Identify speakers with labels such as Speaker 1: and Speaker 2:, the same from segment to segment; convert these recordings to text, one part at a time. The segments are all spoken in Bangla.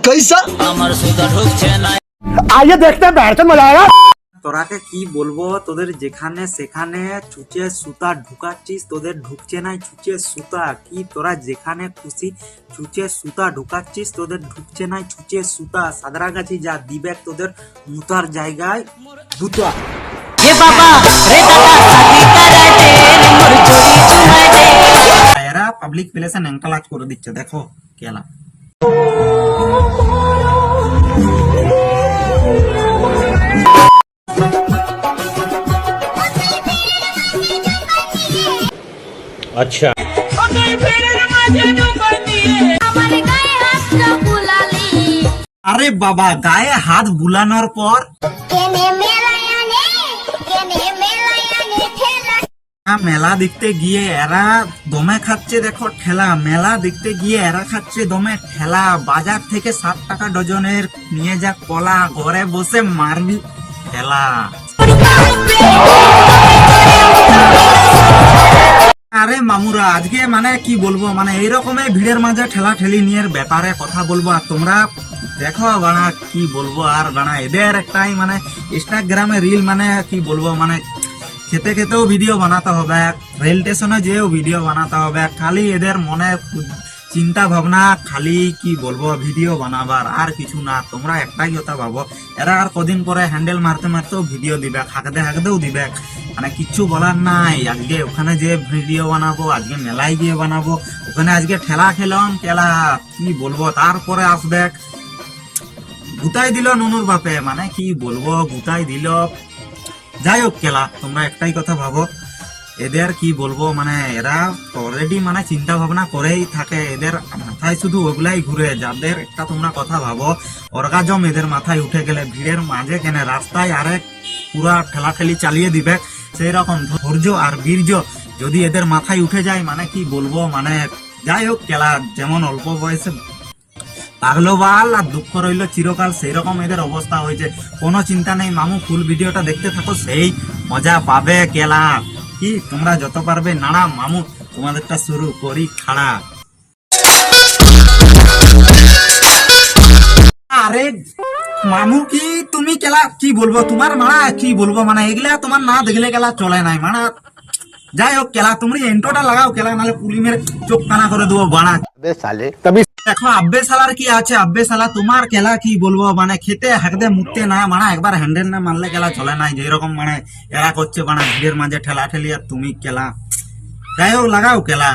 Speaker 1: कैसा
Speaker 2: ঢুকছে না।
Speaker 1: आइए देखते हैं बैठ मजा आएगा।
Speaker 3: তোরাকে কি বলবো, তোদের যেখানে সেখানে চুচে সুতা ঢুকাচ্ছিস, তোদের ঢুকছে নাই চুচে সুতা। কি তোরা যেখানে খুশি চুচে সুতা ঢুকাচ্ছিস, তোদের ঢুকছে নাই চুচে সুতা। সাদরাগাছি যা দিবে তোদের মুতার জায়গায় দুটা। এরা পাবলিক প্লেসে ন্যাংটালাজ করে দিচ্ছে, দেখো কেলা।
Speaker 4: अच्छा
Speaker 3: আরে বাবা, গায়ে হাত বুলানোর পর মেলা দেখতে গিয়ে এরা দমে খাচ্ছে, দেখো ঠেলা। মেলা দেখতে গিয়ে এরা খাচ্ছে দমে ঠেলা। বাজার থেকে 7 টাকা ডজনের নিয়ে যা কলা, ঘরে বসে মারবি ঠেলা। আরে মামুরা, আজকে মানে কি বলবো, মানে এইরকমের ভিড়ের মাঝে ঠেলা ঠেলি নিয়ে ব্যাপারে কথা বলবো। আর তোমরা দেখো বানা, কি বলবো আর বানা, এদের একটাই মানে ইনস্টাগ্রামে রিল, মানে কি বলবো, মানে খেতে খেতেও ভিডিও বানাতে হবে, রেল স্টেশনে যেও ভিডিও বানাতে হবে। খালি এদের মনে চিন্তা ভাবনা খালি কি বলবো ভিডিও বানাবার, আর কিছু না। তোমরা একটাই কথা ভাবো, এরা আর কদিন পরে হ্যান্ডেল মারতে মারতেও ভিডিও দিবে, হাঁকতেও দিবে, মানে কিচ্ছু বলার নাই। আজকে ওখানে যে ভিডিও বানাবো, আজকে মেলায় গিয়ে বানাবো, ওখানে আজকে ঠেলা খেলাম কেলা, কি বলবো। তারপরে আসবে গুতাই দিল নুনুর বাপে, মানে কি বলবো, গুতাই দিল। যাই হোক কেলা, তোমরা একটাই কথা ভাবো, এদের কি বলবো, মানে এরা অলরেডি মানে চিন্তা ভাবনা করেই থাকে, এদের মাথায় শুধু ওগুলাই ঘুরে। যাদের একটা তোমরা কথা ভাবো, অর্গাজম এদের মাথায় উঠে গেলে ভিড়ের মাঝে কেন রাস্তায় আরেক পুরা ঠেলাঠেলি চালিয়ে দিবে, সেই রকম ধৈর্য আর বীর্য যদি এদের মাথায় উঠে যায়, মানে কি বলবো, মানে যাই হোক কেলা। যেমন অল্প বয়সে পাগলবাল আর দুঃখ রইল চিরকাল, সেই রকম এদের অবস্থা হয়েছে। কোনো চিন্তা নেই মামু, ফুল ভিডিওটা দেখতে থাকো, সেই মজা পাবে কেলা। কি তোমরা যত পারবে নাড়া মামু, তোমাদেরটা শুরু করি খাড়া। আরে মামু, কি তুমি কেলা কি বলবো, তোমার মারা কি বলবো, মানে এগুলা তোমার না দেখলে কেলা চলে নাই মানা। যাই হোক কেলা, তুমি এন্টোটা লাগাও কেলা, নাহলে পুলি মেরে চোখ কানা করে দেবো বানা। দেখো আব্বে সালার কি আছে, আব্বে সালা তোমার কেলা কি বলবো, মানে খেতে হাঁকতে মুখতে না মানা, একবার হ্যান্ডেল না মারলে কেলা চলে নাই। যেরকম মানে এরা করছে বানা ভিড়ের মাঝে ঠেলা ঠেলি, আর তুমি কেলা। যাই হোক লাগাও কেলা।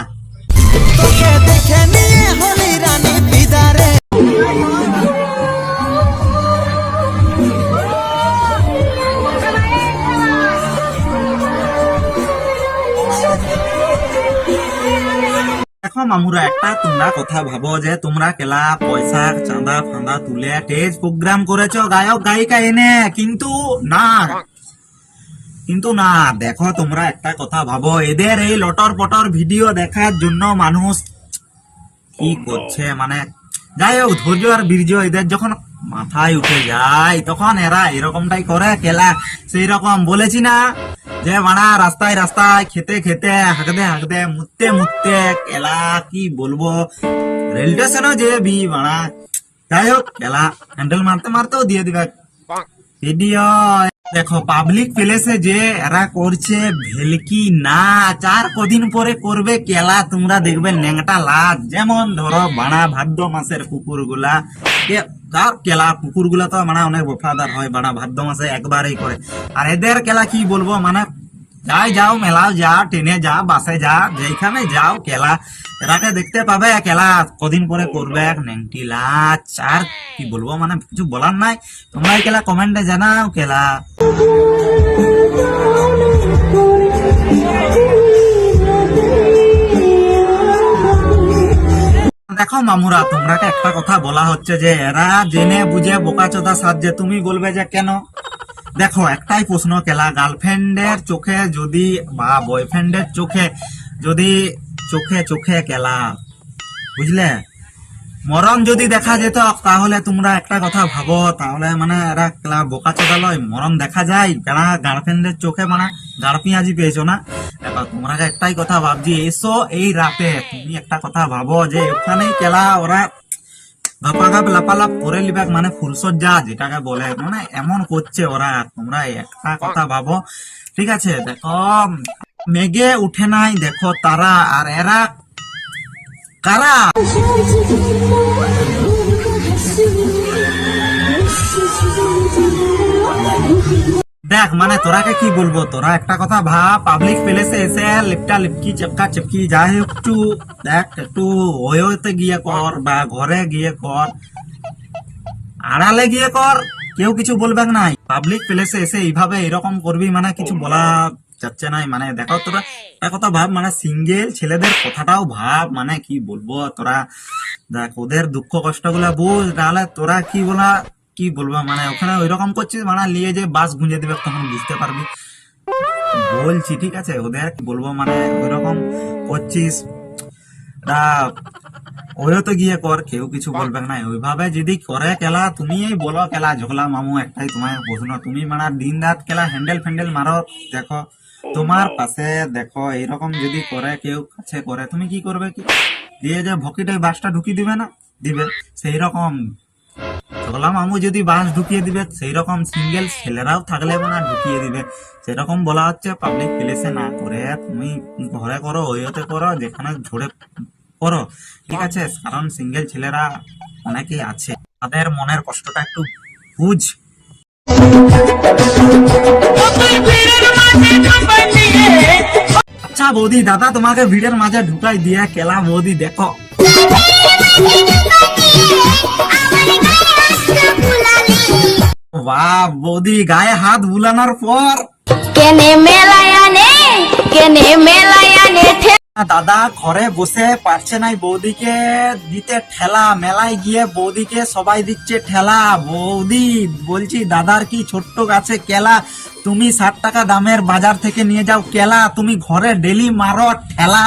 Speaker 3: দেখো মামুরা, একটা তোমরা কথা ভাবো যে তোমরা কেলা পয়সা চাঁদা ফাঁদা তুলে স্টেজ প্রোগ্রাম করেছো, গায়ক গায়িকা এনে, কিন্তু না। দেখো তোমরা একটা কথা ভাবো, এদের এই লটর পটর ভিডিও দেখার জন্য মানুষ কি করছে, মানে যাই হোক ধৈর্য আর বীর্য এদের যখন মাথায় উঠে যায়, তখন এরা এরকমটাই করে কেলা। সেই রকম বলেছি না যে মানা রাস্তায় রাস্তায় খেতে খেতে হাঁকতে মুততে কেলা, কি বলবো, রেল স্টেশনে যে বি মানা। যাই হোক কেলা, হ্যান্ডেল মারতে মারতেও দিয়ে দিবে ভিডিও। দেখো পাবলিক প্লেসে যে এরা করছে ভেলকি নাচ, আর কদিন পরে করবে কেলা, তোমরা দেখবে ন্যাংটা লাজ। যেমন ধরো বানা ভাদ্র মাসের কুকুর গুলা, কেলা কুকুর গুলা তো মানে অনেক বফাদার হয়, বানা ভাদ্র মাসে একবারই করে। আর এদের কেলা কি বলবো, মানে যাও মেলাও যা, ট্রেনে যা, বাসে যা, যেখানে যাও কেলা এরাকে দেখতে পাবে কেলা, কদিন পরে করবে ন্যাংটি লাচ। আর কি বলবো, মানে কিছু বলার নাই। তোমরা কেলা কমেন্টে জানাও কেলা। দেখো মামুরা, তোমরাকে একটা কথা বলা হচ্ছে যে এরা জেনে বুঝে বোকাচোদা সাজছে, তুমি বলবে যে কেন। দেখো একটাই প্রশ্ন কেলা, গার্লফ্রেন্ডের চোখে যদি বা বয়ফ্রেন্ডের চোখে যদি চোখে কেলা, বুঝলে, মরণ যদি দেখা যেত তাহলে তোমরা একটা কথা ভাবো, তাহলে মানে এরা ক্লা বোকা চোদা লয়, মরণ দেখা যায় কেনা গার্লফ্রেন্ডের চোখে মানে গাড় পেঁয়াজি পেয়েছো না। দেখো তোমরা একটাই কথা ভাবছি, এসো এই রাতে তুমি একটা কথা ভাবো যে ওখানেই কেলা ওরা গাপাগাপ লাপালাপ করে লিবাক মানে ফুলসজ্জা যেটাকে বলে, মানে এমন করছে ওরা। তোমরা একটা কথা ভাবো, ঠিক আছে? দেখো মেঘে উঠে নাই দেখো তারা, আর এরা কারা? দেখ মানে তোরাকে কি বলবো, তোরা একটা কথা ভাব, পাবলিক প্লেসে এসে লিপটা লিপকি চেপকা চেপকি যাই হোক একটু দেখ, একটু ওতে গিয়ে কর বা ঘরে গিয়ে কর, আড়ালে গিয়ে কর, কেউ কিছু বলবে নাই। পাবলিক প্লেসে এসে এইভাবে এরকম করবি মানে কিছু বলা যাচ্ছে নাই। মানে দেখো তোরা একটা কথা ভাব, মানে সিঙ্গেল ছেলেদের কথাটাও ভাব, মানে কি বলবো তোরা দেখ ওদের দুঃখ কষ্ট গুলা বুঝ, নাহলে তোরা কি বলবো মানে ওখানে ওই রকম করছিস মানে নিয়ে যে বাস গুঁজে দিবে তখন বুঝতে পারবি। বলছি ঠিক আছে, ওদের কি বলবো মানে ওই রকম করছিস, ওইও তো গিয়ে কর, কেউ কিছু বলবে না। ওইভাবে যদি করে কেলা, তুমি বলো কেলা ঝগলা মামু একটাই তোমার প্রশ্ন, তুমি মানে দিন রাত কেলা হ্যান্ডেল ফ্যান্ডেল মারো, দেখো তোমার পাশে দেখো এইরকম যদি করে কেউ কাছে করে, তুমি কি করবে? কি দিয়ে যে ভকিটে বাসটা ঢুকিয়ে দিবে না দিবে, সেই রকম ঝগলা মামু যদি বাস ঢুকিয়ে দিবে, সেই রকম সিঙ্গেল ছেলেরাও থাকলে মানে ঢুকিয়ে দিবে। সেরকম বলা হচ্ছে পাবলিক প্লেসে না করে তুমি ঘরে করো, ওইতে করো, যেখানে ঝরে করো, ঠিক আছে? কারণ সিঙ্গেল ছেলেরা অনেকেই আছে, তাদের মনের কষ্টটা একটু বুঝ। আচ্ছা বৌদি, দাদা তোমাকে ভিড়ের মাঝে ঢুকাই দিয়ে কেলা বৌদি দেখো, বাহ বৌদি গায়ে হাত বুলানোর পর দাদা ঘরে বসে পারছে নাই বৌদিকে দিতে ঠেলা, মেলায় গিয়ে বৌদিকে সবাই দিচ্ছে ঠেলা। বৌদি বলছি দাদার কি ছোট্ট গাছে কেলা, তুমি 60 টাকা দামের বাজার থেকে নিয়ে যাও কেলা, তুমি ঘরে ডেলি মারো ঠেলা।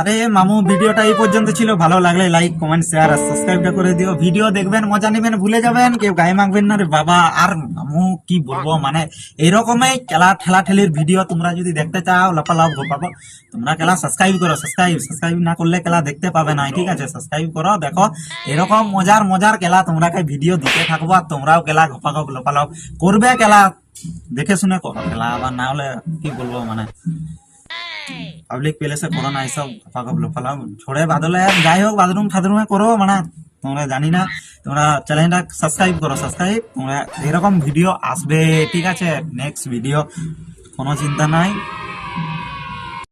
Speaker 3: আরে মামু ভিডিওটা এই পর্যন্ত ছিল, ভালো লাগলে লাইক কমেন্ট শেয়ার আর সাবস্ক্রাইবটা করে দিও। ভিডিও দেখবেন, মজা নেবেন, ভুলে যাবেন, কেউ গায়ে মাখবেন না রে বাবা। আর মামু কি বলবো মানে এরকমই খেলা ঠেলা ঠেলির ভিডিও তোমরা যদি দেখতে চাও লাপালাপ পাবো, তোমরা খেলা সাবস্ক্রাইব করো। সাবস্ক্রাইব না করলে খেলা দেখতে পাবে না, ঠিক আছে? সাবস্ক্রাইব করো, দেখো এরকম মজার খেলা তোমরাকে ভিডিও দিতে থাকবো, আর তোমরাও খেলা ঘপাঘপ লাপালাপ করবে, খেলা দেখে শুনে করো খেলা, আবার না হলে কি বলবো মানে পাবলিক প্লেসে করো না এইসব ফালাম ঝড়ে বাদলে, যাই হোক বাথরুম ফাথরুমে করো, মানে তোমরা জানি না। তোমরা চ্যানেলটা সাবস্ক্রাইব করো, তোমরা এরকম ভিডিও আসবে, ঠিক আছে? নেক্সট ভিডিও কোনো চিন্তা নাই।